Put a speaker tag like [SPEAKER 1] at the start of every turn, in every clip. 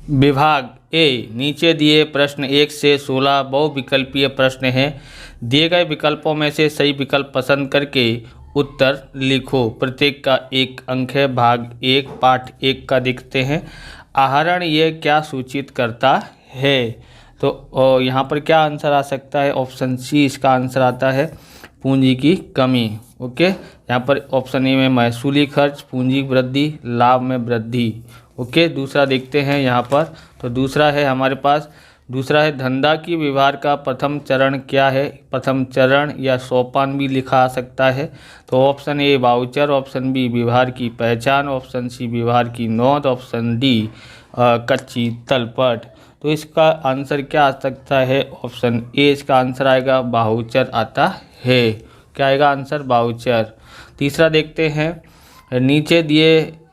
[SPEAKER 1] विभाग ए, नीचे दिए प्रश्न 1 से 16 बहुविकल्पीय प्रश्न हैं। दिए गए विकल्पों में से सही विकल्प पसंद करके उत्तर लिखो। प्रत्येक का 1 अंक है। भाग 1 पाठ 1 का देखते हैं। आहरण ये क्या सूचित करता है? तो यहाँ पर क्या आंसर आ सकता है? ऑप्शन सी इसका आंसर आता है, पूंजी की कमी। ओके, यहाँ पर ऑप्शन ए में महसूली खर्च, पूंजी वृद्धि, लाभ में वृद्धि। ओके, दूसरा देखते हैं यहाँ पर। तो दूसरा है हमारे पास, दूसरा है धंधा की व्यवहार का प्रथम चरण क्या है? प्रथम चरण या सोपान भी लिखा सकता है। तो option A voucher, option B व्यवहार की पहचान, ऑप्शन सी व्यवहार की नोंद, ऑप्शन डी कच्ची तलपट। तो इसका आंसर क्या आ सकता है? ऑप्शन ए इसका आंसर आएगा, वाउचर आता है। क्या आएगा आंसर? वाउचर। तीसरा देखते हैं,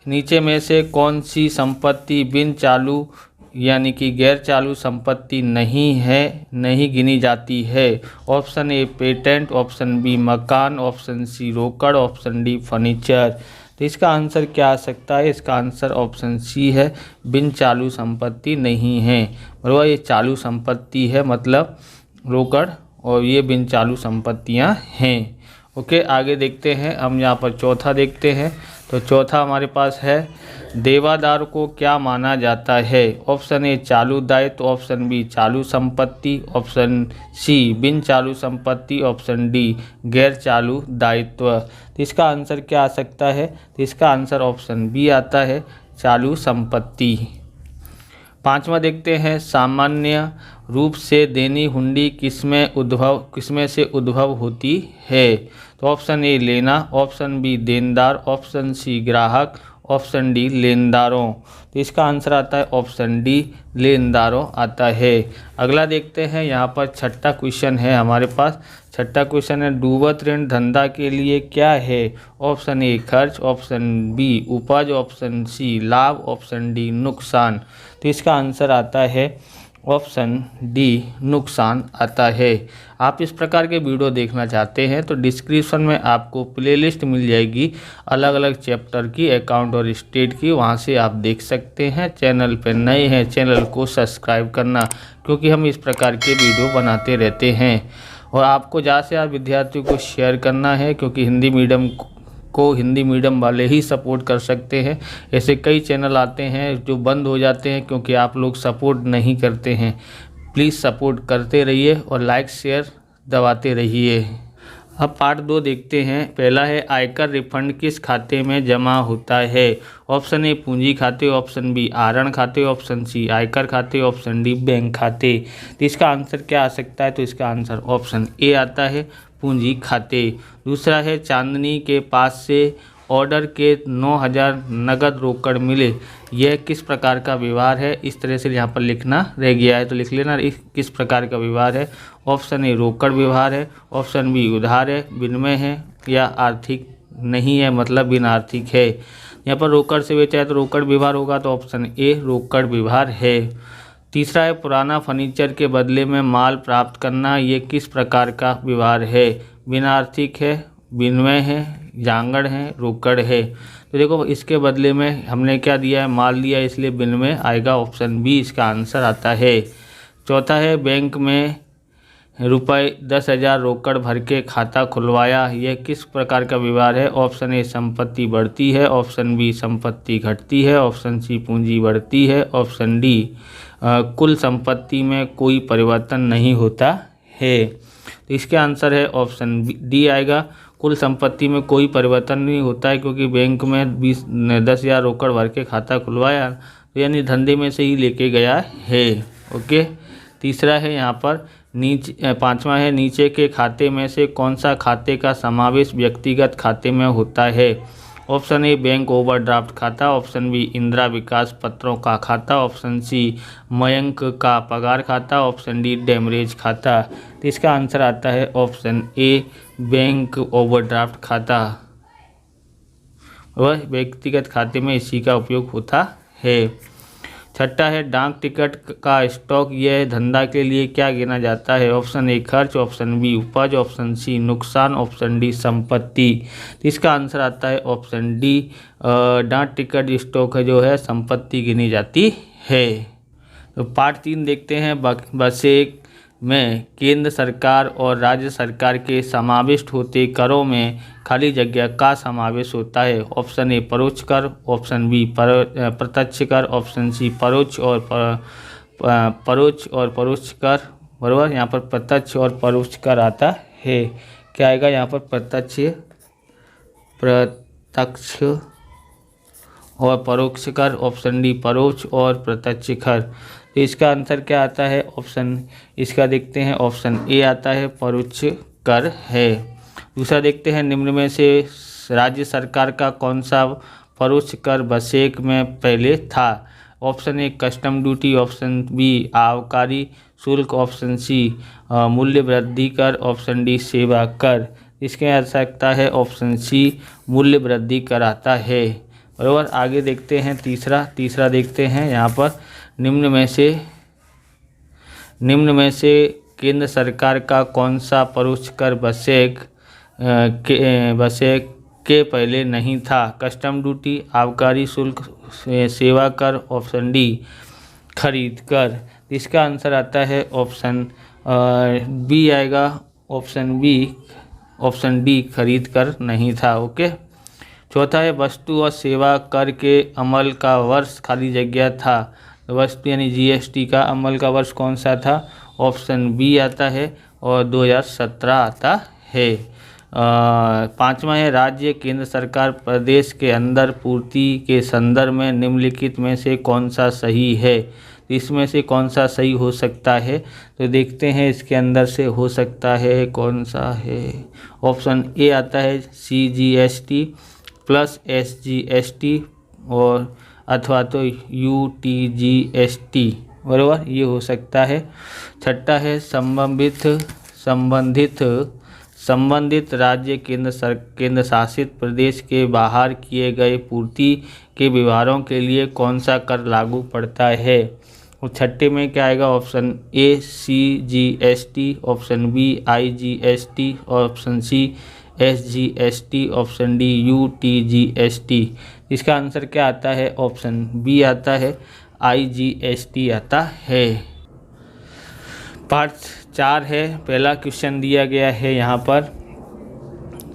[SPEAKER 1] नीचे में से कौन सी संपत्ति बिन चालू यानी कि गैर चालू संपत्ति नहीं गिनी जाती है? Option A patent, option B मकान, ऑप्शन सी रोकड़, ऑप्शन डी फर्नीचर। तो इसका आंसर क्या आ सकता है? इसका आंसर ऑप्शन सी है, बिन चालू संपत्ति नहीं है। बराबर, ये चालू संपत्ति है मतलब रोकड़, और ये बिन चालू संपत्तियां हैं। ओके, आगे देखते हैं। हम यहाँ पर चौथा देखते हैं। तो चौथा हमारे पास है, देवादार को क्या माना जाता है? ऑप्शन ए चालू दायित्व, ऑप्शन बी चालू संपत्ति, ऑप्शन सी बिन चालू संपत्ति, ऑप्शन डी गैर चालू दायित्व। तो इसका आंसर क्या आ सकता है? तो इसका आंसर ऑप्शन बी आता है, चालू संपत्ति। पांचवा देखते हैं, सामान्य रूप से देनी हुंडी किसमें से उद्भव होती है? तो ऑप्शन ए लेना, ऑप्शन बी देनदार, ऑप्शन सी ग्राहक, ऑप्शन डी लेनदारों। तो इसका आंसर आता है ऑप्शन डी लेनदारों आता है। अगला देखते हैं, यहाँ पर छठा क्वेश्चन है हमारे पास। छठा क्वेश्चन है, डूबत ऋण धंधा के लिए क्या है? ऑप्शन ए खर्च, ऑप्शन बी उपज, ऑप्शन सी लाभ, ऑप्शन डी नुकसान। तो इसका आंसर आता है ऑप्शन डी नुकसान आता है। आप इस प्रकार के वीडियो देखना चाहते हैं तो डिस्क्रिप्शन में आपको प्लेलिस्ट मिल जाएगी अलग अलग चैप्टर की, अकाउंट और स्टेट की, वहां से आप देख सकते हैं। चैनल पर नए हैं, चैनल को सब्सक्राइब करना, क्योंकि हम इस प्रकार के वीडियो बनाते रहते हैं। और आपको ज़्यादा से ज़्यादा विद्यार्थियों को शेयर करना है, क्योंकि हिंदी मीडियम वाले ही सपोर्ट कर सकते हैं। ऐसे कई चैनल आते हैं जो बंद हो जाते हैं क्योंकि आप लोग सपोर्ट नहीं करते हैं। प्लीज़ सपोर्ट करते रहिए और लाइक शेयर दबाते रहिए। अब पार्ट 2 देखते हैं। पहला है, आयकर रिफंड किस खाते में जमा होता है? ऑप्शन ए पूंजी खाते, ऑप्शन बी आहरण खाते, ऑप्शन सी आयकर खाते, ऑप्शन डी बैंक खाते। तो इसका आंसर क्या आ सकता है? तो इसका आंसर ऑप्शन ए आता है, पूंजी खाते। दूसरा है, चांदनी के पास से ऑर्डर के 9000 नगद रोकड़ मिले, यह किस प्रकार का व्यवहार है? इस तरह से यहाँ पर लिखना रह गया है, तो लिख लेना किस प्रकार का व्यवहार है। ऑप्शन ए रोकड़ व्यवहार है, ऑप्शन बी उधार है, विनिमय है, या आर्थिक नहीं है मतलब बिन आर्थिक है। यहाँ पर रोकड़ से बेचा है तो रोकड़ व्यवहार होगा, तो ऑप्शन ए रोकड़ व्यवहार है। तीसरा है, पुराना फर्नीचर के बदले में माल प्राप्त करना, ये किस प्रकार का व्यवहार है? बिन आर्थिक है, विनिमय है, जांगड़ है, रोकड़ है। तो देखो इसके बदले में हमने क्या दिया है? माल दिया है, इसलिए विनिमय आएगा। ऑप्शन बी इसका आंसर आता है। चौथा है, बैंक में रुपये 10,000 रोकड़ भर के खाता खुलवाया, यह किस प्रकार का व्यवहार है? ऑप्शन ए संपत्ति बढ़ती है, ऑप्शन बी संपत्ति घटती है, ऑप्शन सी पूंजी बढ़ती है, ऑप्शन डी कुल संपत्ति में कोई परिवर्तन नहीं होता है। तो इसके आंसर है ऑप्शन डी आएगा, कुल संपत्ति में कोई परिवर्तन नहीं होता है, क्योंकि बैंक में 10,000 रोकड़ भर के खाता खुलवाया, तो यानी धंधे में से ही लेके गया है। ओके, तीसरा है यहाँ पर पांचवा है, नीचे के खाते में से कौन सा खाते का समावेश व्यक्तिगत खाते में होता है? ऑप्शन ए बैंक ओवरड्राफ्ट खाता, ऑप्शन बी इंदिरा विकास पत्रों का खाता, ऑप्शन सी मयंक का पगार खाता, ऑप्शन डी डेमरेज खाता। तो इसका आंसर आता है ऑप्शन ए बैंक ओवरड्राफ्ट खाता। वह व्यक्तिगत खाते में इसी का उपयोग होता है। छठा है, डाक टिकट का स्टॉक यह धंधा के लिए क्या गिना जाता है? ऑप्शन ए खर्च, ऑप्शन बी उपज, ऑप्शन सी नुकसान, ऑप्शन डी संपत्ति। तो इसका आंसर आता है ऑप्शन डी, डाक टिकट स्टॉक जो है संपत्ति गिनी जाती है। तो पार्ट 3 देखते हैं, बसेक में केंद्र सरकार और राज्य सरकार के समाविष्ट होते करों में खाली जगह का समावेश होता है। ऑप्शन ए परोक्ष कर, ऑप्शन बी प्रत्यक्ष कर, ऑप्शन सी परोक्ष और परोक्ष कर। बराबर, यहाँ पर प्रत्यक्ष और परोक्ष कर आता है। क्या आएगा यहाँ पर? प्रत्यक्ष और परोक्ष कर, ऑप्शन डी परोक्ष और प्रत्यक्ष कर। तो इसका आंसर क्या आता है? ऑप्शन, इसका देखते हैं, ऑप्शन ए आता है, परोक्ष कर है। दूसरा देखते हैं, निम्न में से राज्य सरकार का कौन सा परोक्ष कर बसेक में पहले था? Option A custom duty, option B आबकारी शुल्क, ऑप्शन सी मूल्य वृद्धि कर, ऑप्शन डी सेवा कर। इसके आवश्यकता है ऑप्शन सी मूल्य वृद्धि कर आता है। बराबर, आगे देखते हैं तीसरा देखते हैं यहाँ पर, निम्न में से केंद्र सरकार का कौन सा परोक्ष कर बसेक के पहले नहीं था? कस्टम ड्यूटी, आबकारी शुल्क, सेवा कर, ऑप्शन डी खरीद कर। इसका आंसर आता है ऑप्शन बी आएगा, ऑप्शन डी खरीद कर नहीं था। ओके। चौथा है, वस्तु और सेवा कर के अमल का वर्ष खाली जगह था। वस्तु यानी जीएसटी का अमल का वर्ष कौन सा था? ऑप्शन बी आता है और 2017 आता है। पांचवा है, राज्य केंद्र सरकार प्रदेश के अंदर पूर्ति के संदर्भ में निम्नलिखित में से कौन सा सही है? इसमें से कौन सा सही हो सकता है? तो देखते हैं इसके अंदर से हो सकता है कौन सा है। ऑप्शन ए आता है CGST प्लस SGST और अथवा तो UTGST। बराबर, ये हो सकता है। छठा है, संबंधित राज्य केंद्र शासित प्रदेश के बाहर किए गए पूर्ति के व्यवहारों के लिए कौन सा कर लागू पड़ता है? और छठे में क्या आएगा? Option A CGST, option B IGST, option C SGST, option D UTGST। इसका आंसर क्या आता है? ऑप्शन बी आता है, IGST आता है। पार्ट 4 है, पहला क्वेश्चन दिया गया है यहाँ पर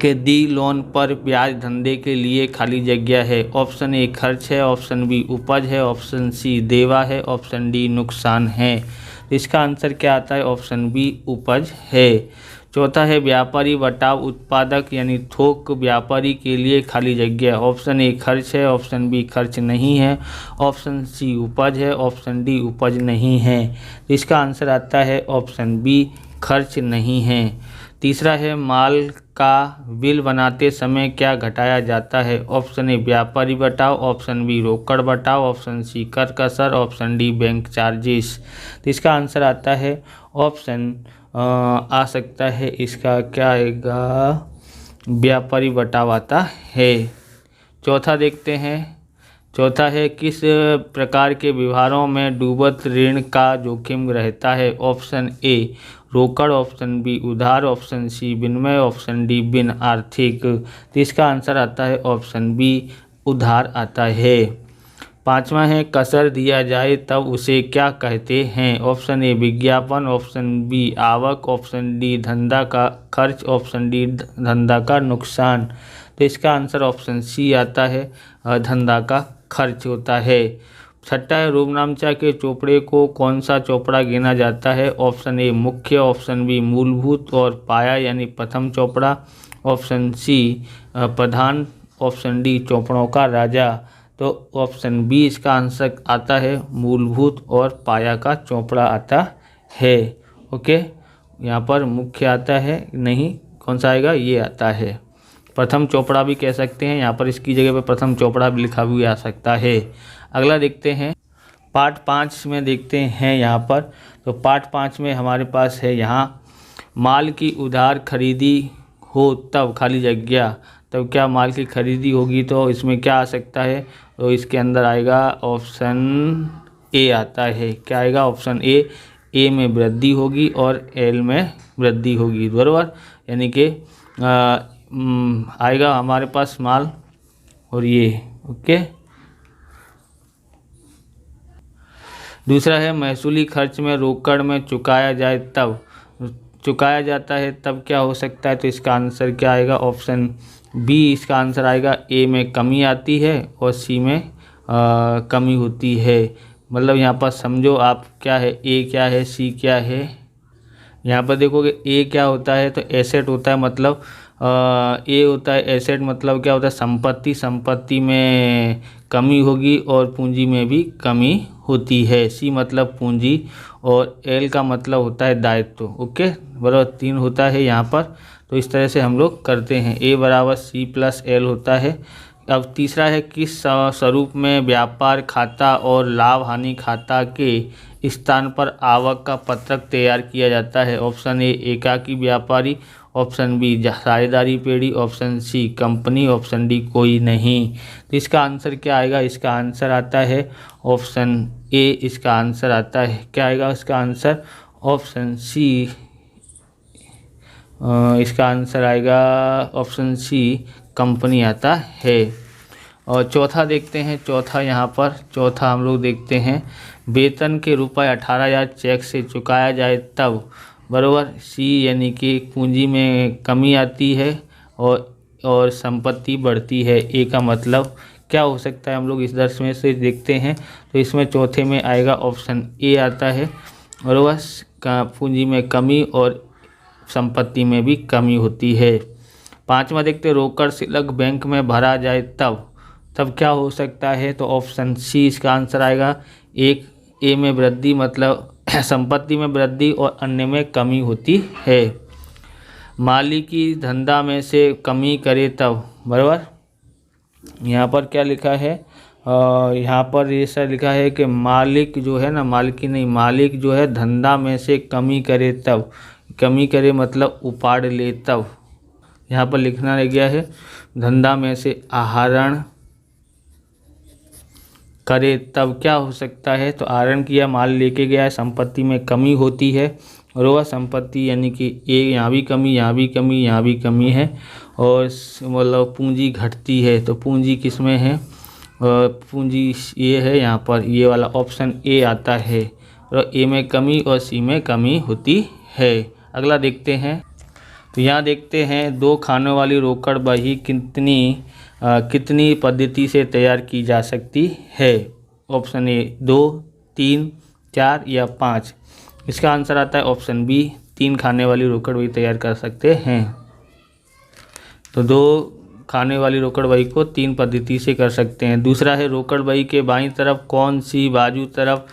[SPEAKER 1] कि दी लोन पर ब्याज धंधे के लिए खाली जगह है। ऑप्शन ए खर्च है, ऑप्शन बी उपज है, ऑप्शन सी देवा है, ऑप्शन डी नुकसान है। इसका आंसर क्या आता है? ऑप्शन बी उपज है। चौथा है, व्यापारी बटाव उत्पादक यानी थोक व्यापारी के लिए खाली जगह। ऑप्शन ए खर्च है, ऑप्शन बी खर्च नहीं है, ऑप्शन सी उपज है, ऑप्शन डी उपज नहीं है। इसका आंसर आता है ऑप्शन बी खर्च नहीं है। तीसरा है, माल का बिल बनाते समय क्या घटाया जाता है? ऑप्शन ए व्यापारी बटाव, ऑप्शन बी रोकड़ बटाव, ऑप्शन सी कर कसर, ऑप्शन डी बैंक चार्जेस। तो इसका आंसर आता है ऑप्शन आ सकता है, इसका क्या आएगा? व्यापारी बटाव आता है। चौथा देखते हैं, चौथा है, किस प्रकार के व्यवहारों में डूबत ऋण का जोखिम रहता है? ऑप्शन ए रोकड़, ऑप्शन बी उधार, ऑप्शन सी विनिमय, ऑप्शन डी बिन आर्थिक। तो इसका आंसर आता है ऑप्शन बी उधार आता है। पांचवा है, कसर दिया जाए तब उसे क्या कहते हैं? ऑप्शन ए विज्ञापन, ऑप्शन बी आवक, ऑप्शन डी धंधा का खर्च, ऑप्शन डी धंधा का नुकसान। तो इसका आंसर ऑप्शन सी आता है, धंधा का खर्च होता है। छठा है, रूपनामचा के चोपड़े को कौन सा चोपड़ा गिना जाता है? ऑप्शन ए मुख्य, ऑप्शन बी मूलभूत और पाया यानी प्रथम चोपड़ा, ऑप्शन सी प्रधान, ऑप्शन डी चोपड़ों का राजा। तो ऑप्शन बी इसका आंसर आता है, मूलभूत और पाया का चोपड़ा आता है। ओके, यहाँ पर मुख्य आता है नहीं, कौन सा आएगा? ये आता है। प्रथम चोपड़ा भी कह सकते हैं, यहाँ पर इसकी जगह पर प्रथम चोपड़ा भी लिखा भी आ सकता है। अगला देखते हैं, पार्ट 5 में देखते हैं यहाँ पर। तो पार्ट 5 में हमारे पास है यहाँ, माल की उधार खरीदी हो तब खाली जगह, तब क्या माल की खरीदी होगी? तो इसमें क्या आ सकता है? तो इसके अंदर आएगा ऑप्शन ए आता है। क्या आएगा? ऑप्शन ए में वृद्धि होगी और एल में वृद्धि होगी। बराबर, यानी कि आएगा हमारे पास माल और ये। ओके, दूसरा है महसूली खर्च में रोकड़ में चुकाया जाए तब, चुकाया जाता है तब क्या हो सकता है, तो इसका आंसर क्या आएगा, ऑप्शन बी इसका आंसर आएगा। ए में कमी आती है और सी में कमी होती है। मतलब यहाँ पर समझो आप क्या है, ए क्या है, सी क्या है। यहाँ पर देखोगे ए क्या होता है, तो एसेट होता है, मतलब ए होता है एसेट, मतलब क्या होता है, संपत्ति, संपत्ति में कमी होगी और पूंजी में भी कमी होती है। सी मतलब पूंजी और एल का मतलब होता है दायित्व। ओके, बराबर 3 होता है यहाँ पर। तो इस तरह से हम लोग करते हैं, ए बराबर सी प्लस एल होता है। अब तीसरा है, किस स्वरूप में व्यापार खाता और लाभ हानि खाता के स्थान पर आवक का पत्रक तैयार किया जाता है। ऑप्शन ए एकाकी व्यापारी, ऑप्शन बी साझेदारी पेढ़ी, option C company, option D कोई नहीं। तो इसका आंसर क्या आएगा, इसका आंसर आता है ऑप्शन ए, इसका आंसर आता है, क्या आएगा इसका आंसर, ऑप्शन सी, इसका आंसर आएगा ऑप्शन सी कंपनी आता है। और चौथा देखते हैं, चौथा यहाँ पर चौथा हम लोग देखते हैं, वेतन के रुपये 18,000 चेक से चुकाया जाए तब, बराबर सी यानी कि पूंजी में कमी आती है और संपत्ति बढ़ती है। ए का मतलब क्या हो सकता है, हम लोग इस दर्श में से देखते हैं। तो इसमें चौथे में आएगा ऑप्शन ए आता है, बराबर का पूंजी में कमी और संपत्ति में भी कमी होती है। पांचवा देखते हैं, रोकड़ शिल्लक बैंक में भरा जाए तब क्या हो सकता है, तो ऑप्शन सी इसका आंसर आएगा। एक ए में वृद्धि, मतलब संपत्ति में वृद्धि और अन्य में कमी होती है। मालिकी धंधा में से कमी करे तब, बराबर यहाँ पर क्या लिखा है, यहाँ पर ऐसा लिखा है कि मालिक जो है ना, मालिकी नहीं, मालिक जो है धंधा में से कमी करे तब, कमी करे मतलब उपाड़ ले तब, यहाँ पर लिखना रह गया है, धंधा में से आहरण करे तब क्या हो सकता है, तो आहरण किया, माल लेके गया है, संपत्ति में कमी होती है, और वह संपत्ति यानी कि ए यहाँ भी कमी, यहाँ भी कमी, यहाँ भी कमी है, और मतलब पूंजी घटती है। तो पूंजी किस में है, पूंजी ये है, यहाँ पर ये वाला ऑप्शन ए आता है, और ए में कमी और सी में कमी होती है। अगला देखते हैं, तो यहाँ देखते हैं, 2 खानों वाली रोकड़ बही कितनी पद्धति से तैयार की जा सकती है। ऑप्शन ए 2, 3, 4 या 5। इसका आंसर आता है ऑप्शन बी, 3 खाने वाली रोकड़ बही तैयार कर सकते हैं। तो 2 खाने वाली रोकड़ बही को 3 पद्धति से कर सकते हैं। दूसरा है, रोकड़ बही के बाईं तरफ कौन सी बाजू तरफ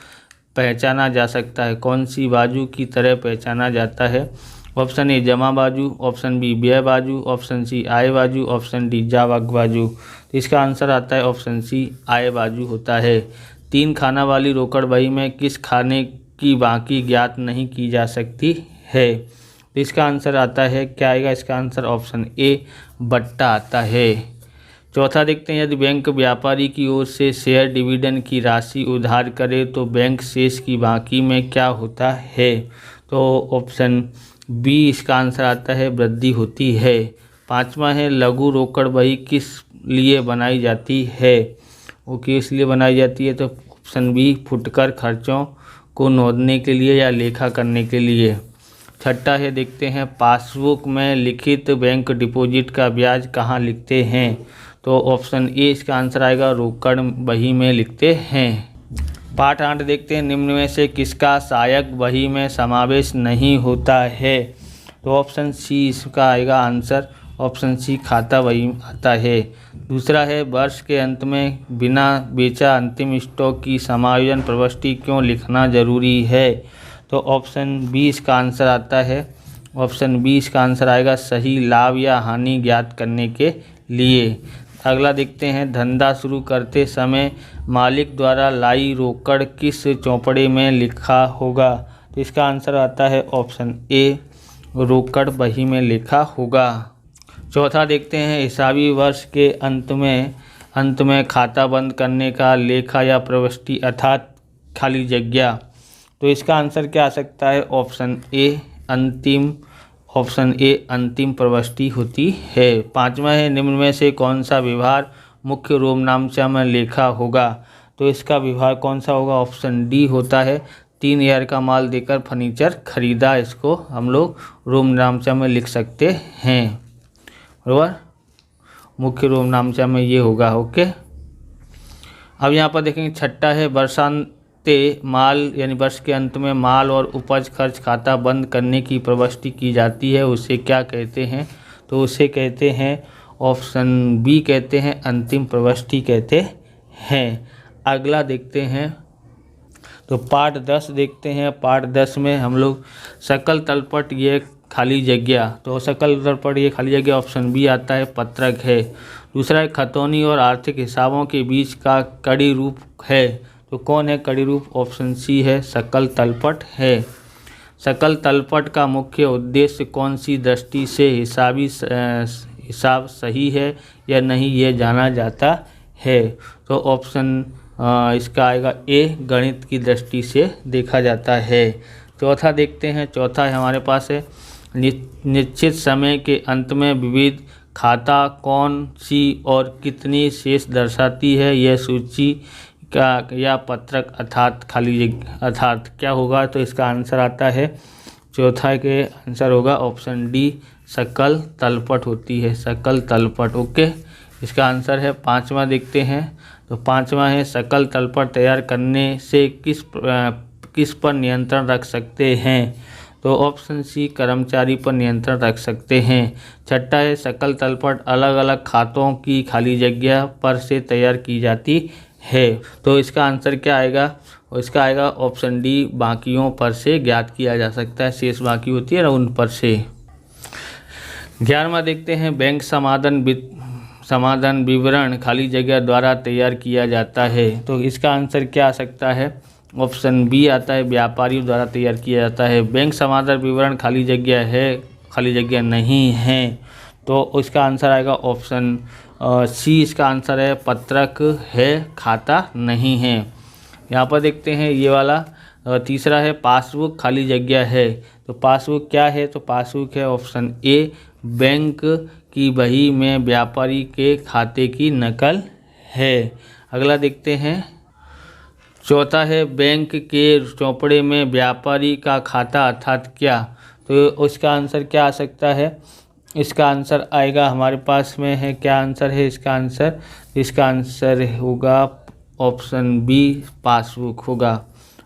[SPEAKER 1] पहचाना जा सकता है, कौन सी बाजू की तरह पहचाना जाता है। ऑप्शन ए जमा बाजू, ऑप्शन बी व्यय बाजू, ऑप्शन सी आय बाजू, ऑप्शन डी जावक बाजू। तो इसका आंसर आता है ऑप्शन सी आय बाजू होता है। 3 खाना वाली रोकड़ बही में किस खाने की बाकी ज्ञात नहीं की जा सकती है। तो इसका आंसर आता है, क्या आएगा इसका आंसर, ऑप्शन ए बट्टा आता है। चौथा देखते हैं, यदि बैंक व्यापारी की ओर से शेयर डिविडेंड की राशि उधार करे तो बैंक शेष की बाकी में क्या होता है। तो ऑप्शन बी इसका आंसर आता है, वृद्धि होती है। 5वां है, लघु रोकड़ बही किस लिए बनाई जाती है, वो किस लिए बनाई जाती है। तो ऑप्शन बी फुटकर खर्चों को नोदने के लिए या लेखा करने के लिए। 6ठा है, देखते हैं, पासबुक में लिखित बैंक डिपॉजिट का ब्याज कहाँ लिखते हैं। तो ऑप्शन ए इसका आंसर आएगा, रोकड़ बही में लिखते हैं। पाठ 8 देखते हैं, निम्न में से किसका सहायक बही में समावेश नहीं होता है। तो ऑप्शन सी इसका आएगा आंसर, ऑप्शन सी खाता बही आता है। दूसरा है, वर्ष के अंत में बिना बेचा अंतिम स्टॉक की समायोजन प्रविष्टि क्यों लिखना जरूरी है। तो ऑप्शन बी इसका आंसर आता है, ऑप्शन बी इसका आंसर आएगा, सही लाभ या हानि ज्ञात करने के लिए। अगला देखते हैं, धंधा शुरू करते समय मालिक द्वारा लाई रोकड़ किस चौपड़े में लिखा होगा। तो इसका आंसर आता है ऑप्शन ए, रोकड़ बही में लिखा होगा। चौथा देखते हैं, हिसाबी वर्ष के अंत में खाता बंद करने का लेखा या प्रविष्टि अर्थात खाली जगह। तो इसका आंसर क्या आ सकता है, ऑप्शन ए अंतिम, ऑप्शन ए अंतिम प्रविष्टि होती है। 5वां है, निम्न में से कौन सा व्यवहार मुख्य रोमनामचा में लिखा होगा। तो इसका विभाग कौन सा होगा? ऑप्शन डी होता है। 3000 का माल देकर फर्नीचर खरीदा, इसको हम लोग रोम नामचा में लिख सकते हैं, बराबर। मुख्य रोम नामचा में ये होगा। ओके, अब यहाँ पर देखेंगे छठा है वर्षांते माल यानी वर्ष के अंत में माल और उपज खर्च खाता बंद करने की प्रविष्टि की जाती है, उसे क्या कहते हैं? तो उसे कहते हैं, ऑप्शन बी कहते हैं अंतिम प्रविष्टि कहते हैं। अगला देखते हैं, तो पार्ट 10 देखते हैं। पार्ट 10 में हम लोग सकल तलपट ये खाली जगह, तो सकल तलपट ये खाली जगह ऑप्शन बी आता है, पत्रक है। दूसरा है खतौनी और आर्थिक हिसाबों के बीच का कड़ी रूप है, तो कौन है कड़ी रूप? ऑप्शन सी है, सकल तलपट है। सकल तलपट का मुख्य उद्देश्य कौन सी दृष्टि से हिसाब सही है या नहीं ये जाना जाता है? तो ऑप्शन इसका आएगा ए, गणित की दृष्टि से देखा जाता है। चौथा देखते हैं, चौथा है हमारे पास है निश्चित समय के अंत में विविध खाता कौन सी और कितनी शेष दर्शाती है? यह सूची का या पत्रक अर्थात खाली अर्थात क्या होगा? तो इसका आंसर आता है, चौथा के आंसर होगा ऑप्शन डी, सकल तलपट होती है, सकल तलपट। ओके, इसका आंसर है। पांचवा देखते हैं, तो पांचवा है सकल तलपट तैयार करने से किस पर नियंत्रण रख सकते हैं? तो ऑप्शन सी, कर्मचारी पर नियंत्रण रख सकते हैं। छठा है सकल तलपट अलग अलग खातों की खाली जगह पर से तैयार की जाती है, तो इसका आंसर क्या आएगा? और इसका आएगा ऑप्शन डी, बाकियों पर से ज्ञात किया जा सकता है, शेष बाकी होती है ना उन पर से। 11वां देखते हैं, बैंक समाधान विवरण खाली जगह द्वारा तैयार किया जाता है, तो इसका आंसर क्या आ सकता है? ऑप्शन बी आता है, व्यापारियों द्वारा तैयार किया जाता है। बैंक समाधान विवरण खाली जगह है, खाली जगह नहीं है, तो इसका आंसर आएगा ऑप्शन सी, इसका आंसर है, पत्रक है, खाता नहीं है। यहाँ पर देखते हैं ये वाला तीसरा है पासबुक खाली जगह है, तो पासबुक क्या है? तो पासबुक है ऑप्शन ए, बैंक की बही में व्यापारी के खाते की नकल है। अगला देखते हैं, चौथा है बैंक के चौपड़े में व्यापारी का खाता अर्थात क्या? तो उसका आंसर क्या आ सकता है? इसका आंसर आएगा हमारे पास में है, क्या आंसर है इसका आंसर? इसका आंसर होगा ऑप्शन बी, पासबुक होगा।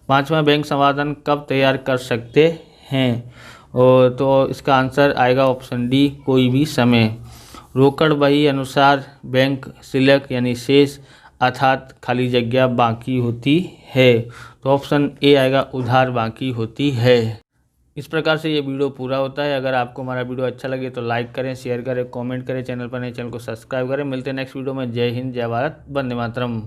[SPEAKER 1] पांचवा, बैंक समाधान कब तैयार कर सकते हैं? और तो इसका आंसर आएगा ऑप्शन डी, कोई भी समय। रोकड़ बही अनुसार बैंक शिल्लक यानी शेष अर्थात खाली जगह बाकी होती है, तो ऑप्शन ए आएगा, उधार बाकी होती है। इस प्रकार से ये वीडियो पूरा होता है। अगर आपको हमारा वीडियो अच्छा लगे तो लाइक करें, शेयर करें, कमेंट करें, चैनल पर नए चैनल को सब्सक्राइब करें। मिलते हैं नेक्स्ट वीडियो में। जय हिंद, जय भारत, वंदे मातरम।